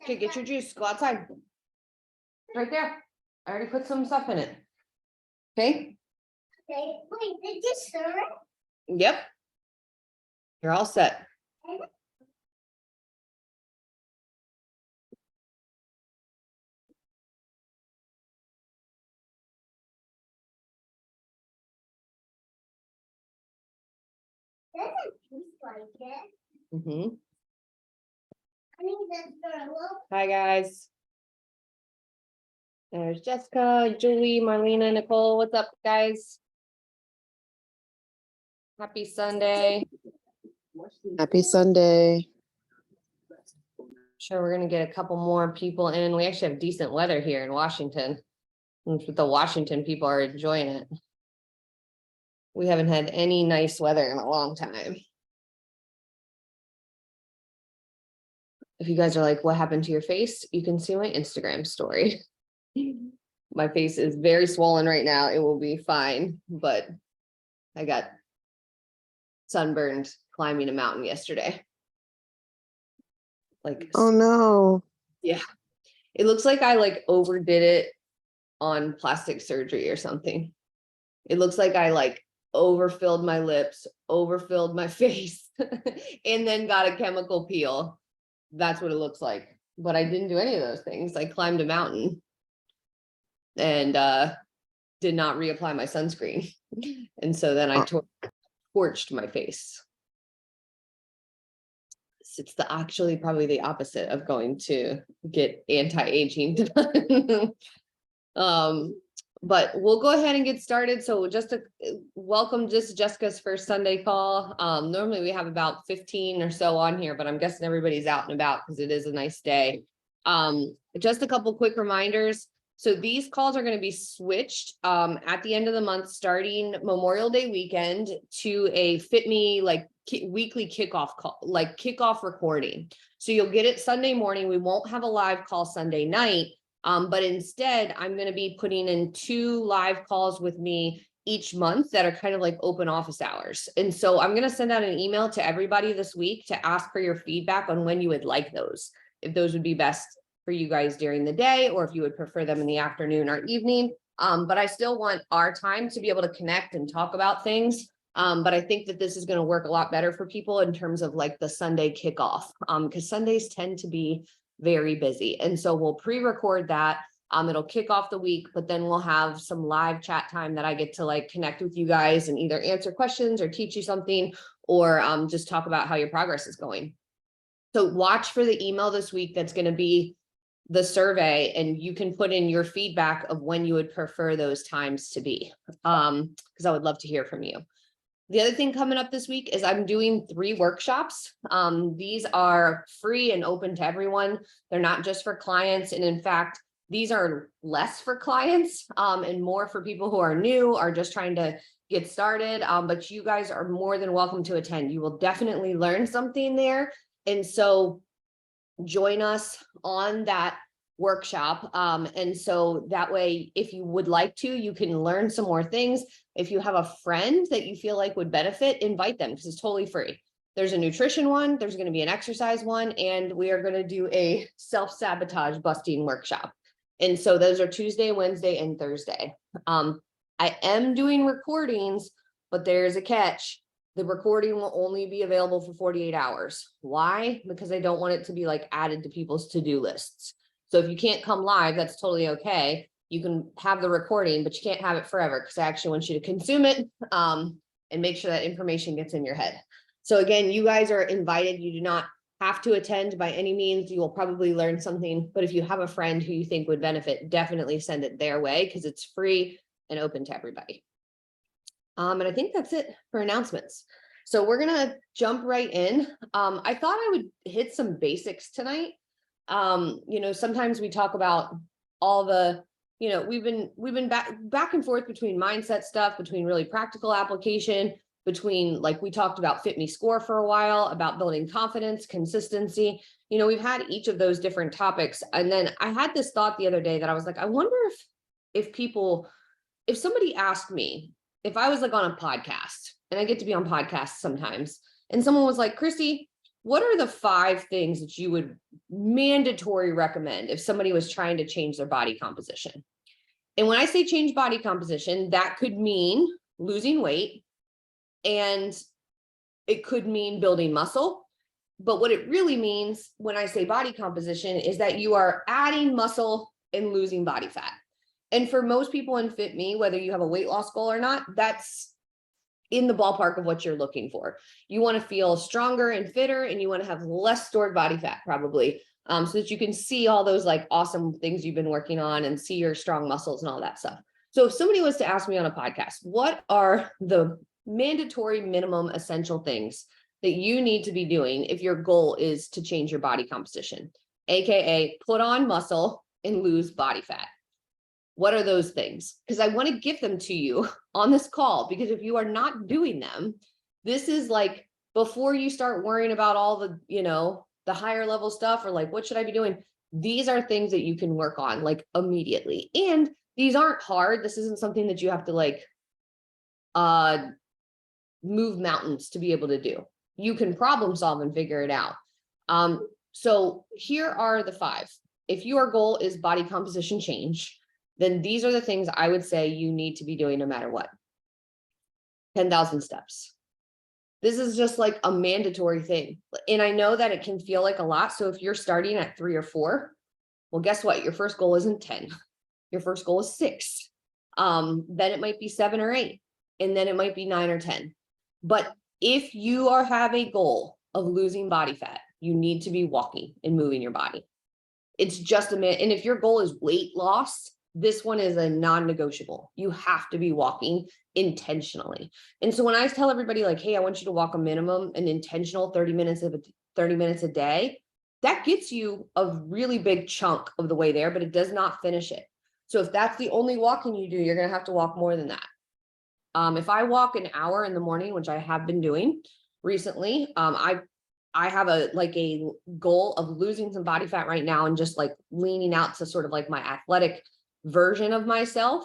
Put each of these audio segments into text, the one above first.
Okay, get your juice. Go outside. Right there. I already put some stuff in it. Okay? Okay, wait, did you stir it? Yep. You're all set. Doesn't taste like it. Mm-hmm. I need to stir a little. Hi, guys. There's Jessica, Julie, Marlena, Nicole. What's up, guys? Happy Sunday. Happy Sunday. Sure, we're gonna get a couple more people in. We actually have decent weather here in Washington. The Washington people are enjoying it. We haven't had any nice weather in a long time. If you guys are like, what happened to your face? You can see my Instagram story. My face is very swollen right now. It will be fine, but I got sunburned climbing a mountain yesterday. Like, Oh no. yeah, it looks like I like overdid it on plastic surgery or something. It looks like I like overfilled my lips, overfilled my face, and then got a chemical peel. That's what it looks like. But I didn't do any of those things. I climbed a mountain and did not reapply my sunscreen. And so then I torched my face. It's actually probably the opposite of going to get anti-aging done. But we'll go ahead and get started. So just to welcome, just Jessica's first Sunday call. Normally we have about 15 or so on here, but I'm guessing everybody's out and about because it is a nice day. Just a couple quick reminders. So these calls are going to be switched at the end of the month, starting Memorial Day weekend, to a Fitme like weekly kickoff call, like kickoff recording. So you'll get it Sunday morning. We won't have a live call Sunday night. But instead, I'm going to be putting in 2 live calls with me each month that are kind of like open office hours. And so I'm going to send out an email to everybody this week to ask for your feedback on when you would like those, if those would be best for you guys during the day, or if you would prefer them in the afternoon or evening. But I still want our time to be able to connect and talk about things. But I think that this is going to work a lot better for people in terms of like the Sunday kickoff, because Sundays tend to be very busy. And so we'll pre-record that. It'll kick off the week, but then we'll have some live chat time that I get to like connect with you guys and either answer questions or teach you something, or just talk about how your progress is going. So watch for the email this week. That's going to be the survey, and you can put in your feedback of when you would prefer those times to be, because I would love to hear from you. The other thing coming up this week is I'm doing 3 workshops. These are free and open to everyone. They're not just for clients. And in fact, these are less for clients and more for people who are new, are just trying to get started. But you guys are more than welcome to attend. You will definitely learn something there. And so join us on that workshop. And so that way, if you would like to, you can learn some more things. If you have a friend that you feel like would benefit, invite them, because it's totally free. There's a nutrition one, there's going to be an exercise one, and we are going to do a self-sabotage busting workshop. And so those are Tuesday, Wednesday, and Thursday. I am doing recordings, but there's a catch. The recording will only be available for 48 hours. Why? Because I don't want it to be like added to people's to-do lists. So if you can't come live, that's totally okay. You can have the recording, but you can't have it forever, because I actually want you to consume it and make sure that information gets in your head. So again, you guys are invited. You do not have to attend by any means. You will probably learn something, but if you have a friend who you think would benefit, definitely send it their way, because it's free and open to everybody. And I think that's it for announcements. So we're going to jump right in. I thought I would hit some basics tonight. You know, sometimes we talk about all the, you know, we've been back and forth between mindset stuff, between really practical application, between, like, we talked about Fitme score for a while, about building confidence, consistency. You know, we've had each of those different topics. And then I had this thought the other day that I was like, I wonder if somebody asked me, if I was like on a podcast, and I get to be on podcasts sometimes, and someone was like, Chrissy, what are the 5 things that you would mandatory recommend if somebody was trying to change their body composition? And when I say change body composition, that could mean losing weight, and it could mean building muscle. But what it really means when I say body composition is that you are adding muscle and losing body fat. And for most people in Fitme, whether you have a weight loss goal or not, that's in the ballpark of what you're looking for. You want to feel stronger and fitter, and you want to have less stored body fat probably, so that you can see all those like awesome things you've been working on and see your strong muscles and all that stuff. So if somebody was to ask me on a podcast, what are the mandatory minimum essential things that you need to be doing if your goal is to change your body composition, AKA put on muscle and lose body fat? What are those things? Because I want to give them to you on this call, because if you are not doing them, this is like before you start worrying about all the, the higher level stuff, or like, what should I be doing? These are things that you can work on like immediately. And these aren't hard. This isn't something that you have to like move mountains to be able to do. You can problem solve and figure it out. So here are the 5. If your goal is body composition change, then these are the things I would say you need to be doing no matter what. 10,000 steps. This is just like a mandatory thing. And I know that it can feel like a lot. So if you're starting at 3 or 4, well, guess what? Your first goal isn't 10. Your first goal is 6. Then it might be 7 or 8. And then it might be 9 or 10. But if you have a goal of losing body fat, you need to be walking and moving your body. It's just a minute. And if your goal is weight loss, this one is a non-negotiable. You have to be walking intentionally. And so when I tell everybody like, hey, I want you to walk a minimum, an intentional 30 minutes a day, that gets you a really big chunk of the way there, but it does not finish it. So if that's the only walking you do, you're going to have to walk more than that. If I walk an hour in the morning, which I have been doing recently, I have a goal of losing some body fat right now and just like leaning out to sort of like my athletic version of myself.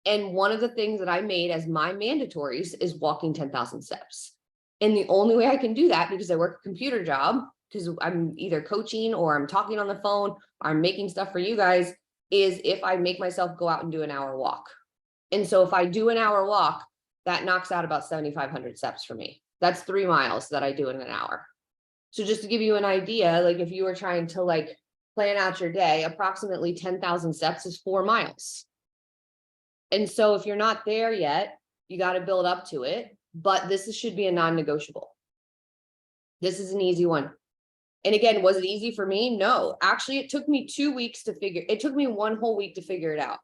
And one of the things that I made as my mandatories is walking 10,000 steps. And the only way I can do that, because I work a computer job, because I'm either coaching or I'm talking on the phone or I'm making stuff for you guys, is if I make myself go out and do an hour walk. And so if I do an hour walk, that knocks out about 7,500 steps for me. That's 3 miles that I do in an hour. So just to give you an idea, like if you were trying to like plan out your day, approximately 10,000 steps is 4 miles. And so if you're not there yet, you got to build up to it, but this should be a non-negotiable. This is an easy one. And again, was it easy for me? No, actually it took me 2 weeks it took me 1 whole week to figure it out.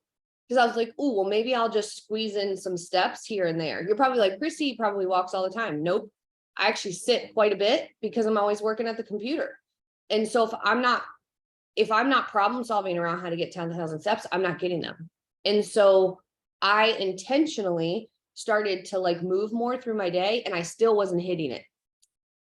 Because I was like, oh, well, maybe I'll just squeeze in some steps here and there. You're probably like, Christy probably walks all the time. Nope. I actually sit quite a bit because I'm always working at the computer. And so if I'm not problem solving around how to get 10,000 steps, I'm not getting them. And so I intentionally started to like move more through my day, and I still wasn't hitting it.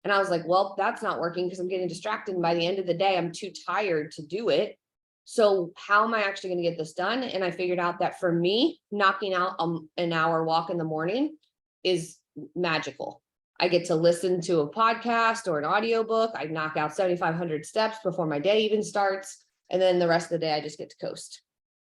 And I was like, well, that's not working because I'm getting distracted. And by the end of the day, I'm too tired to do it. So how am I actually going to get this done? And I figured out that for me, knocking out an hour walk in the morning is magical. I get to listen to a podcast or an audiobook. I knock out 7,500 steps before my day even starts. And then the rest of the day, I just get to coast.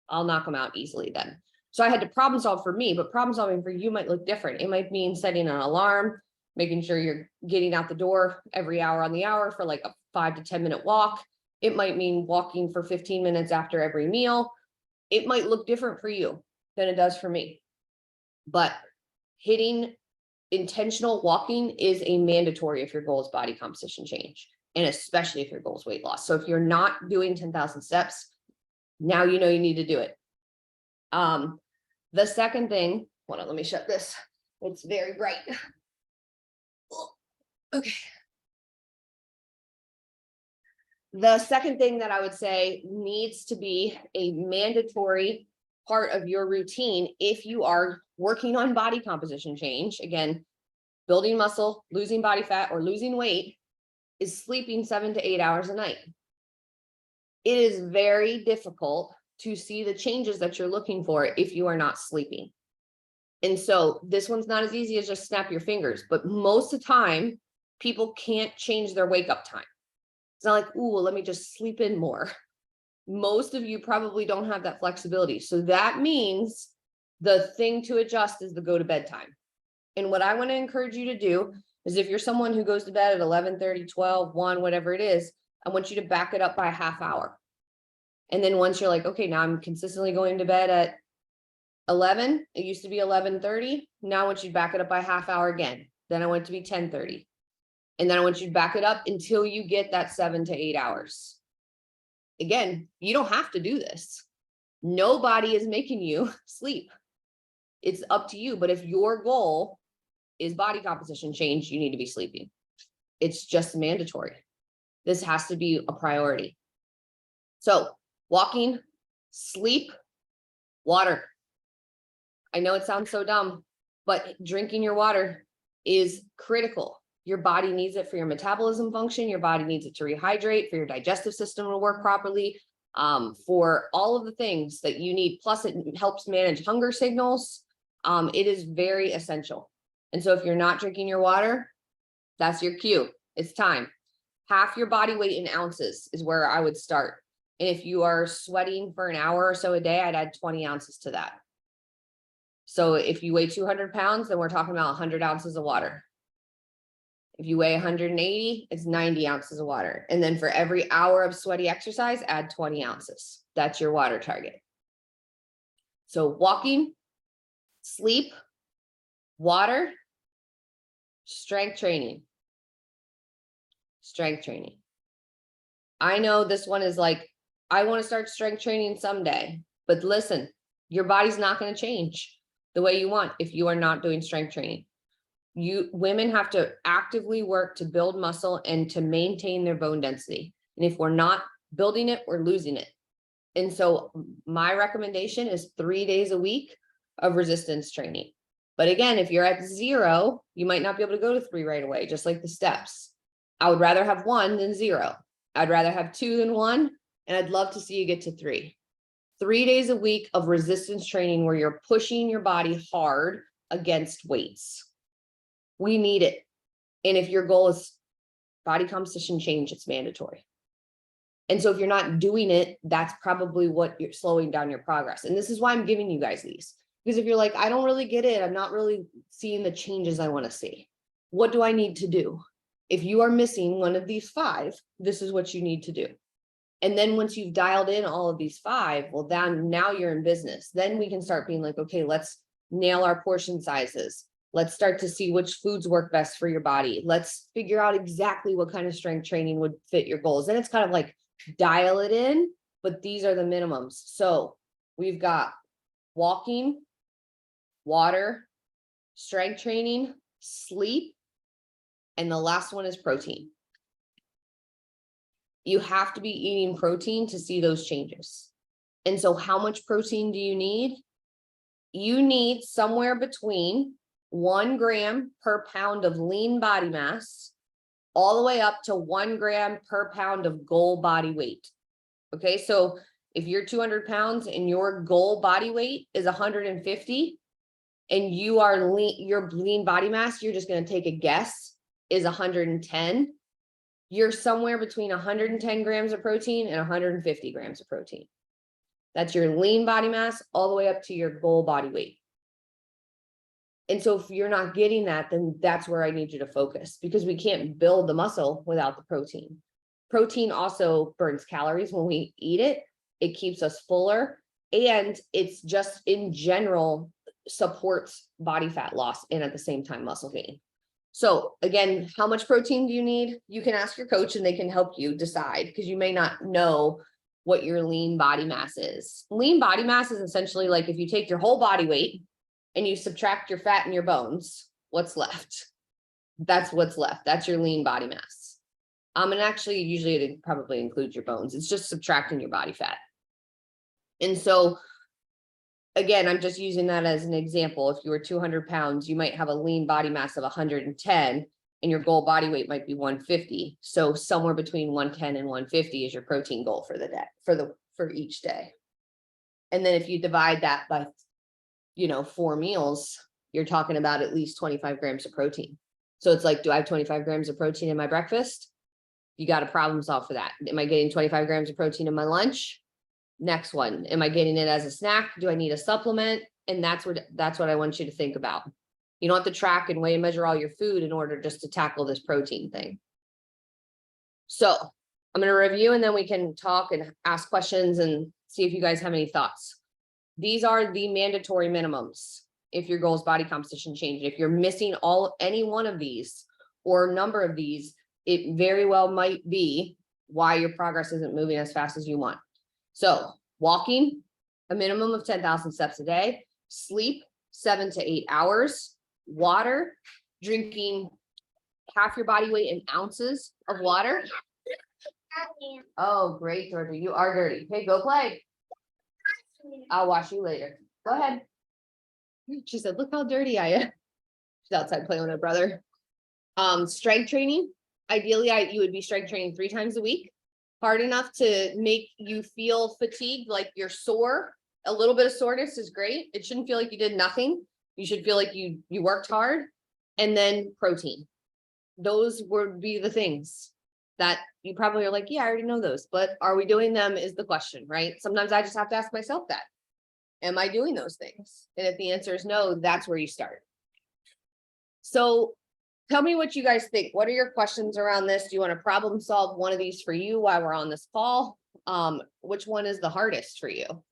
I'll knock them out easily then. So I had to problem solve for me, but problem solving for you might look different. It might mean setting an alarm, making sure you're getting out the door every hour on the hour for like a 5 to 10 minute walk. It might mean walking for 15 minutes after every meal. It might look different for you than it does for me. But hitting intentional walking is a mandatory if your goal is body composition change, and especially if your goal is weight loss. So if you're not doing 10,000 steps, now you know you need to do it. The second thing, hold on, let me shut this. It's very bright. Okay. The second thing that I would say needs to be a mandatory part of your routine if you are working on body composition change, again, building muscle, losing body fat, or losing weight, is sleeping 7 to 8 hours a night. It is very difficult to see the changes that you're looking for if you are not sleeping. And so this one's not as easy as just snap your fingers, but most of the time, People can't change their wake up time. It's not like, ooh, well, let me just sleep in more. Most of you probably don't have that flexibility. So that means the thing to adjust is the go to bed time. And what I want to encourage you to do is if you're someone who goes to bed at 11:30, 12, 1, whatever it is, I want you to back it up by a half hour. And then once you're like, okay, now I'm consistently going to bed at 11, it used to be 11:30. Now I want you to back it up by a half hour again. Then I want it to be 10:30. And then I want you to back it up until you get that 7 to 8 hours. Again, you don't have to do this. Nobody is making you sleep. It's up to you. But if your goal is body composition change, you need to be sleeping. It's just mandatory. This has to be a priority. So walking, sleep, water. I know it sounds so dumb, but drinking your water is critical. Your body needs it for your metabolism function. Your body needs it to rehydrate, for your digestive system to work properly, for all of the things that you need. Plus, it helps manage hunger signals. It is very essential. And so if you're not drinking your water, that's your cue. It's time. Half your body weight in ounces is where I would start. And if you are sweating for an hour or so a day, I'd add 20 ounces to that. So if you weigh 200 pounds, then we're talking about 100 ounces of water. If you weigh 180, it's 90 ounces of water. And then for every hour of sweaty exercise, add 20 ounces. That's your water target. So walking, sleep, water, strength training. Strength training. I know this one is like, I want to start strength training someday, but listen, your body's not going to change the way you want if you are not doing strength training. Women have to actively work to build muscle and to maintain their bone density. And if we're not building it, we're losing it. And so my recommendation is 3 days a week of resistance training. But again, if you're at 0, you might not be able to go to 3 right away, just like the steps. I would rather have 1 than 0. I'd rather have 2 than 1. And I'd love to see you get to 3. 3 days a week of resistance training where you're pushing your body hard against weights. We need it. And if your goal is body composition change, it's mandatory. And so if you're not doing it, that's probably what you're slowing down your progress. And this is why I'm giving you guys these. Because if you're like, I don't really get it, I'm not really seeing the changes I want to see. What do I need to do? If you are missing one of these 5, this is what you need to do. And then once you've dialed in all of these 5, well, then now you're in business. Then we can start being like, okay, let's nail our portion sizes. Let's start to see which foods work best for your body. Let's figure out exactly what kind of strength training would fit your goals. And it's kind of like dial it in, but these are the minimums. So we've got walking, water, strength training, sleep, and the last one is protein. You have to be eating protein to see those changes. And so how much protein do you need? You need somewhere between 1 gram per pound of lean body mass, all the way up to 1 gram per pound of goal body weight. Okay, so if you're 200 pounds and your goal body weight is 150 and you are lean, your lean body mass, you're just going to take a guess, is 110. You're somewhere between 110 grams of protein and 150 grams of protein. That's your lean body mass all the way up to your goal body weight. And so if you're not getting that, then that's where I need you to focus, because we can't build the muscle without the protein. Protein also burns calories when we eat it. It keeps us fuller, and it's just in general supports body fat loss and at the same time muscle gain. So again, how much protein do you need? You can ask your coach and they can help you decide, because you may not know what your lean body mass is. Lean body mass is essentially like if you take your whole body weight and you subtract your fat and your bones, what's left? That's what's left. That's your lean body mass. And actually, usually it probably includes your bones. It's just subtracting your body fat. And so again, I'm just using that as an example. If you were 200 pounds, you might have a lean body mass of 110 and your goal body weight might be 150. So somewhere between 110 and 150 is your protein goal for the day, for each day. And then if you divide that by, 4 meals, you're talking about at least 25 grams of protein. So it's like, do I have 25 grams of protein in my breakfast? You got to problem solve for that. Am I getting 25 grams of protein in my lunch? Next one, am I getting it as a snack? Do I need a supplement? And that's what I want you to think about. You don't have to track and weigh and measure all your food in order just to tackle this protein thing. So I'm going to review and then we can talk and ask questions and see if you guys have any thoughts. These are the mandatory minimums. If your goal is body composition change, if you're missing any one of these or a number of these, it very well might be why your progress isn't moving as fast as you want. So walking, a minimum of 10,000 steps a day, sleep 7 to 8 hours, water, drinking half your body weight in ounces of water. Oh, great, Georgia, you are dirty. Okay, go play. I'll wash you later. Go ahead. She said, look how dirty I am. She's outside playing with her brother. Strength training. Ideally, you would be strength training 3 times a week. Hard enough to make you feel fatigued, like you're sore. A little bit of soreness is great. It shouldn't feel like you did nothing. You should feel like you worked hard. And then protein. Those would be the things that you probably are like, yeah, I already know those, but are we doing them is the question, right? Sometimes I just have to ask myself that. Am I doing those things? And if the answer is no, that's where you start. So tell me what you guys think. What are your questions around this? Do you want to problem solve one of these for you while we're on this call? Which one is the hardest for you? Mom,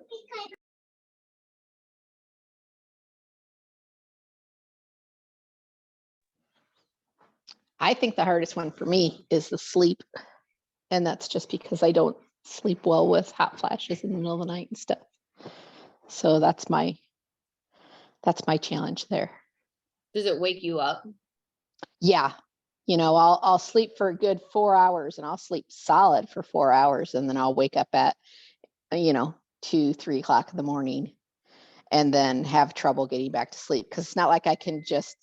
because I think the hardest one for me is the sleep. And that's just because I don't sleep well with hot flashes in the middle of the night and stuff. So that's my challenge there. Does it wake you up? Yeah. I'll sleep for a good 4 hours and I'll sleep solid for 4 hours. And then I'll wake up at, 2, 3 o'clock in the morning and then have trouble getting back to sleep. Cause it's not like I can just,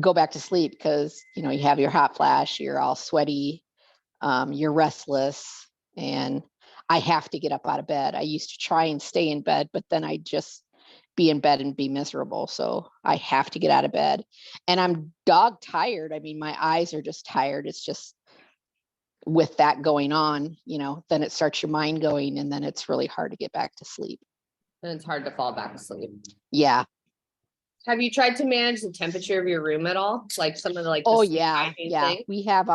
go back to sleep because, you have your hot flash, you're all sweaty, you're restless, and I have to get up out of bed. I used to try and stay in bed, but then I just be in bed and be miserable. So I have to get out of bed and I'm dog tired. I mean, my eyes are just tired. It's just with that going on, then it starts your mind going and then it's really hard to get back to sleep. And it's hard to fall back asleep. Yeah. Have you tried to manage the temperature of your room at all? Like some of the Oh the yeah. Yeah. thing? We have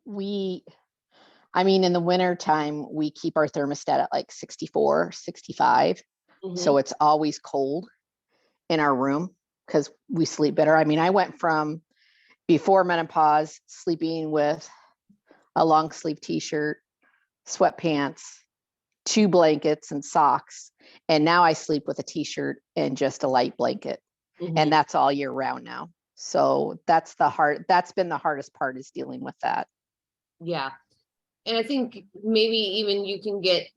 in the winter time, we keep our thermostat at like 64, 65. So it's always cold in our room because we sleep better. I mean, I went from before menopause, sleeping with a long sleeve t-shirt, sweatpants, 2 blankets and socks. And now I sleep with a t-shirt and just a light blanket. And that's all year round now. So that's been the hardest part, is dealing with that. Yeah. And I think maybe even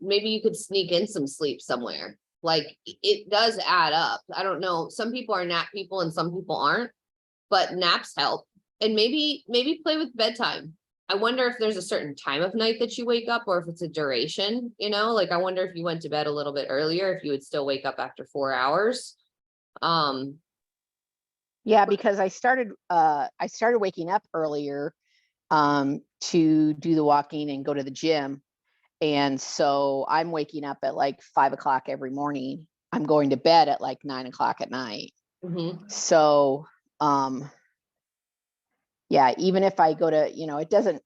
maybe you could sneak in some sleep somewhere. Like it does add up. I don't know. Some people are nap people and some people aren't, but naps help. And maybe play with bedtime. I wonder if there's a certain time of night that you wake up or if it's a duration, like I wonder if you went to bed a little bit earlier, if you would still wake up after 4 hours. Yeah, because I started waking up earlier to do the walking and go to the gym. And so I'm waking up at like 5 o'clock every morning. I'm going to bed at like 9 o'clock at night. So, yeah, even if I go to, it doesn't, at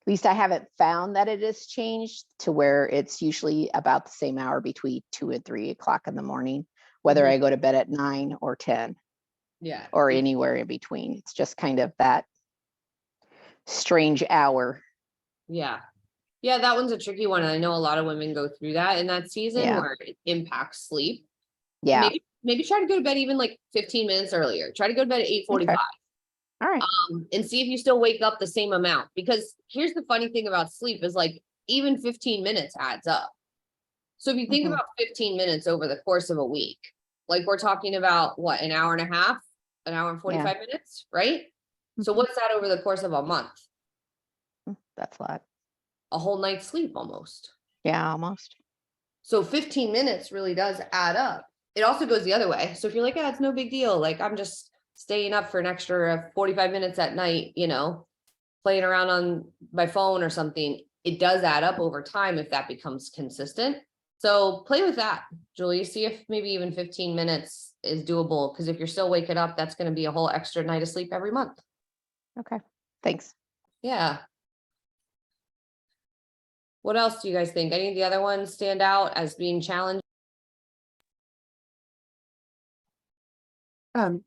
least I haven't found that it has changed to where it's usually about the same hour between 2 and 3 o'clock in the morning, whether I go to bed at 9 or 10. Yeah. Or anywhere in between. It's just kind of that strange hour. Yeah. Yeah, that one's a tricky one. I know a lot of women go through that in that season where it impacts sleep. Yeah. Maybe try to go to bed even like 15 minutes earlier. Try to go to bed at 8:45. Okay. All right. And see if you still wake up the same amount. Because here's the funny thing about sleep is like even 15 minutes adds up. So if you think about 15 minutes over the course of a week, like we're talking about what, an hour and a half, an hour and 45 minutes, right? So what's that over the course of a month? That's a lot. A whole night's sleep almost. Yeah, almost. So 15 minutes really does add up. it also goes the other way. So if you're like, yeah, it's no big deal. Like I'm just staying up for an extra 45 minutes at night, playing around on my phone or something, it does add up over time if that becomes consistent. So play with that, Julie, see if maybe even 15 minutes is doable. Because if you're still waking up, that's going to be a whole extra night of sleep every month. Okay, thanks. Yeah. What else do you guys think? Any of the other ones stand out as being challenging?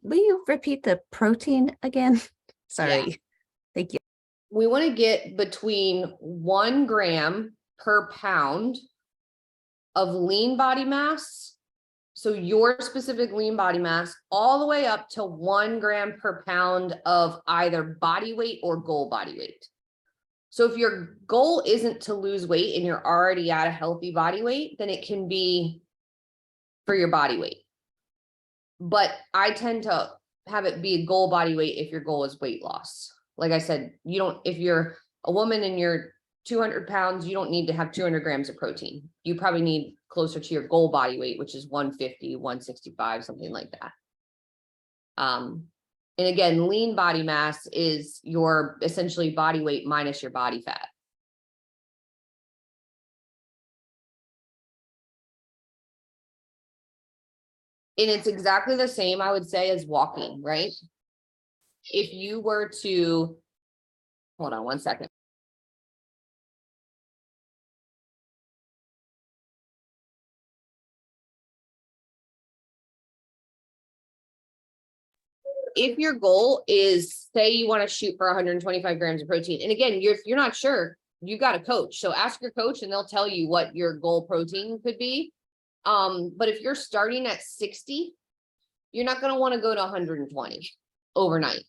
Will you repeat the protein again? Sorry. Thank you. We want to get between 1 gram per pound of lean body mass. So your specific lean body mass all the way up to 1 gram per pound of either body weight or goal body weight. So if your goal isn't to lose weight and you're already at a healthy body weight, then it can be for your body weight. But I tend to have it be a goal body weight if your goal is weight loss. Like I said, if you're a woman and you're 200 pounds, you don't need to have 200 grams of protein. You probably need closer to your goal body weight, which is 150, 165, something like that. And again, lean body mass is your essentially body weight minus your body fat. And it's exactly the same, I would say, as walking, right? If you were to, hold on one second. If your goal is, say you want to shoot for 125 grams of protein, and again, if you're not sure, you got a coach. So ask your coach and they'll tell you what your goal protein could be. But if you're starting at 60, you're not going to want to go to 120 overnight.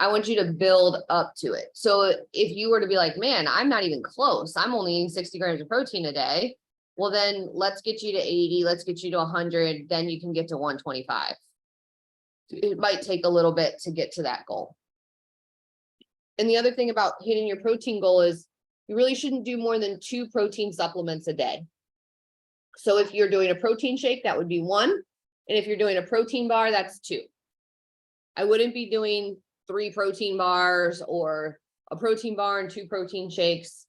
I want you to build up to it. So if you were to be like, man, I'm not even close, I'm only eating 60 grams of protein a day. Well, then let's get you to 80, let's get you to 100, then you can get to 125. It might take a little bit to get to that goal. And the other thing about hitting your protein goal is you really shouldn't do more than 2 protein supplements a day. So if you're doing a protein shake, that would be 1. And if you're doing a protein bar, that's 2. I wouldn't be doing 3 protein bars or a protein bar and 2 protein shakes.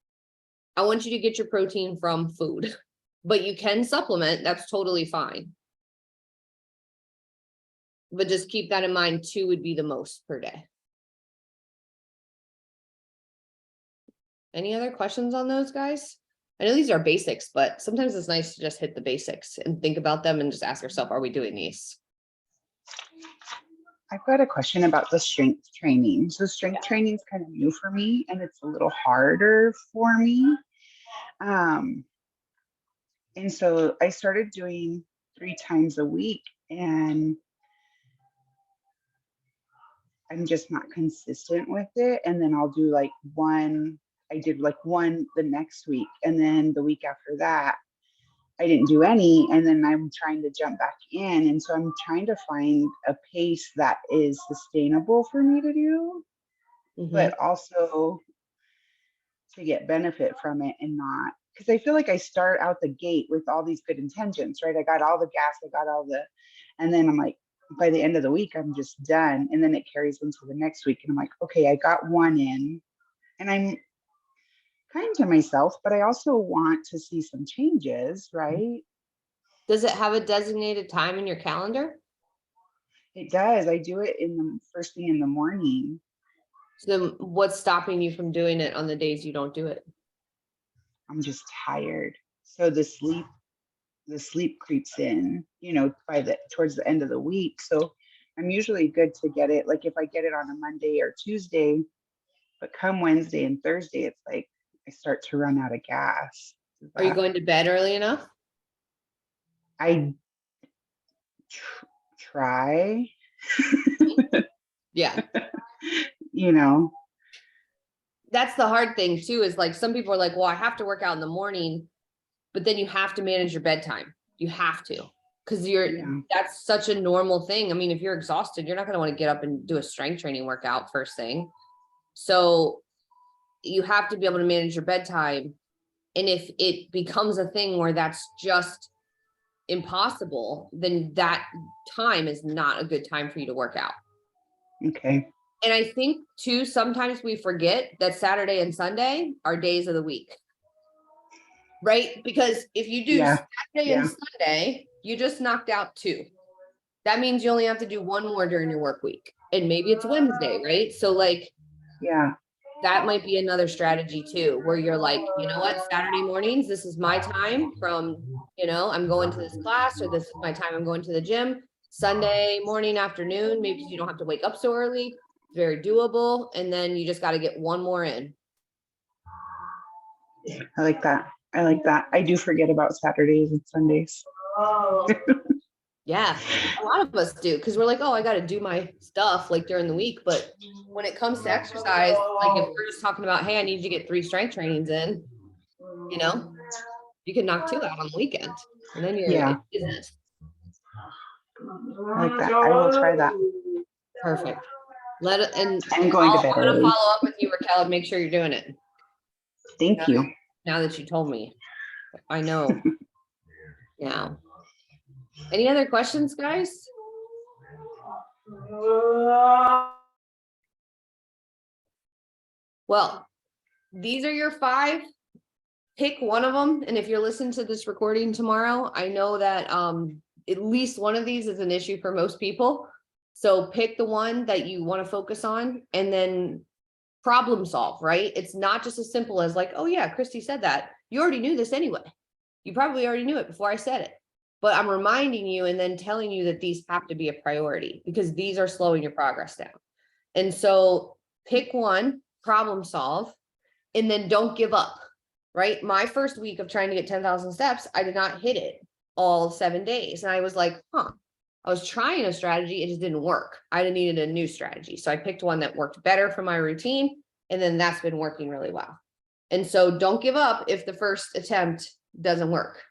I want you to get your protein from food, but you can supplement. That's totally fine. But just keep that in mind, 2 would be the most per day. Any other questions on those, guys? I know these are basics, but sometimes it's nice to just hit the basics and think about them and just ask yourself, are we doing these? I've got a question about the strength training. So strength training is kind of new for me and it's a little harder for me. And so I started doing 3 times a week and I'm just not consistent with it. And then I'll do like one, I did like one the next week. And then the week after that, I didn't do any. And then I'm trying to jump back in. And so I'm trying to find a pace that is sustainable for me to do, but also to get benefit from it and not, because I feel like I start out the gate with all these good intentions, right? I got all the gas, I got all the, and then I'm like, by the end of the week, I'm just done. And then it carries into the next week. And I'm like, okay, I got one in and I'm kind to myself, but I also want to see some changes, right? Does it have a designated time in your calendar? It does. I do it in the first thing in the morning. So then what's stopping you from doing it on the days you don't do it? I'm just tired. So the sleep creeps in, towards the end of the week. So I'm usually good to get it. Like if I get it on a Monday or Tuesday, but come Wednesday and Thursday, it's like I start to run out of gas. Are you going to bed early enough? I try. Yeah. That's the hard thing too, is like some people are like, well, I have to work out in the morning, but then you have to manage your bedtime. You have to, because that's such a normal thing. I mean, if you're exhausted, you're not going to want to get up and do a strength training workout first thing. So you have to be able to manage your bedtime. And if it becomes a thing where that's just impossible, then that time is not a good time for you to work out. Okay. And I think too, sometimes we forget that Saturday and Sunday are days of the week. Right? Because if you do Yeah. Saturday and Yeah. Sunday, you just knocked out 2. That means you only have to do 1 more during your work week. And maybe it's Wednesday, right? So like Yeah. that might be another strategy too, where you're like, you know what, Saturday mornings, this is my time from, I'm going to this class, or this is my time I'm going to the gym. Sunday morning, afternoon, maybe you don't have to wake up so early. It's very doable. And then you just got to get 1 more in. I like that. I like that. I do forget about Saturdays and Sundays. Yeah, a lot of us do, because we're like, oh, I got to do my stuff like during the week. But when it comes to exercise, like if we're just talking about, hey, I need you to get 3 strength trainings in, you can knock 2 out on the weekend, and then you're Yeah. in business. I like that. I will try that. Perfect. And I'm going to bed I'm gonna early. follow up with you, Raquel, and make sure you're doing it. Thank you. Now that you told me, I know. Yeah. Any other questions, guys? Well, these are your 5. Pick one of them. And if you're listening to this recording tomorrow, I know that at least one of these is an issue for most people. So pick the one that you want to focus on and then problem solve, right? It's not just as simple as like, oh yeah, Christy said that. You already knew this anyway. You probably already knew it before I said it. But I'm reminding you and then telling you that these have to be a priority because these are slowing your progress down. And so pick one, problem solve, and then don't give up, right? My first week of trying to get 10,000 steps, I did not hit it all 7 days. And I was like, I was trying a strategy. It just didn't work. I needed a new strategy. So I picked one that worked better for my routine. And then that's been working really well. And so don't give up if the first attempt doesn't work.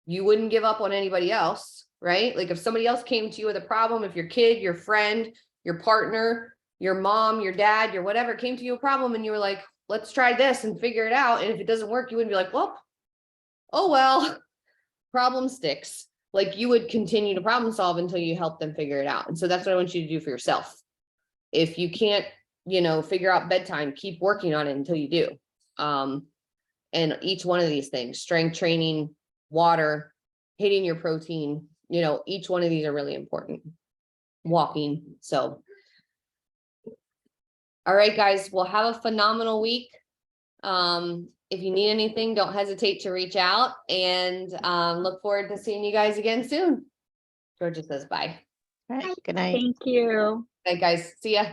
You wouldn't give up on anybody else, right? Like if somebody else came to you with a problem, if your kid, your friend, your partner, your mom, your dad, your whatever came to you a problem and you were like, let's try this and figure it out. And if it doesn't work, you wouldn't be like, well, oh, well, problem sticks. Like you would continue to problem solve until you help them figure it out. And so that's what I want you to do for yourself. If you can't, figure out bedtime, keep working on it until you do. And each one of these things, strength training, water, hitting your protein, each one of these are really important. Walking. So, all right, guys, we'll have a phenomenal week. If you need anything, don't hesitate to reach out and look forward to seeing you guys again soon. Georgia says bye. All right, good night. Thank you. Bye, guys. See ya.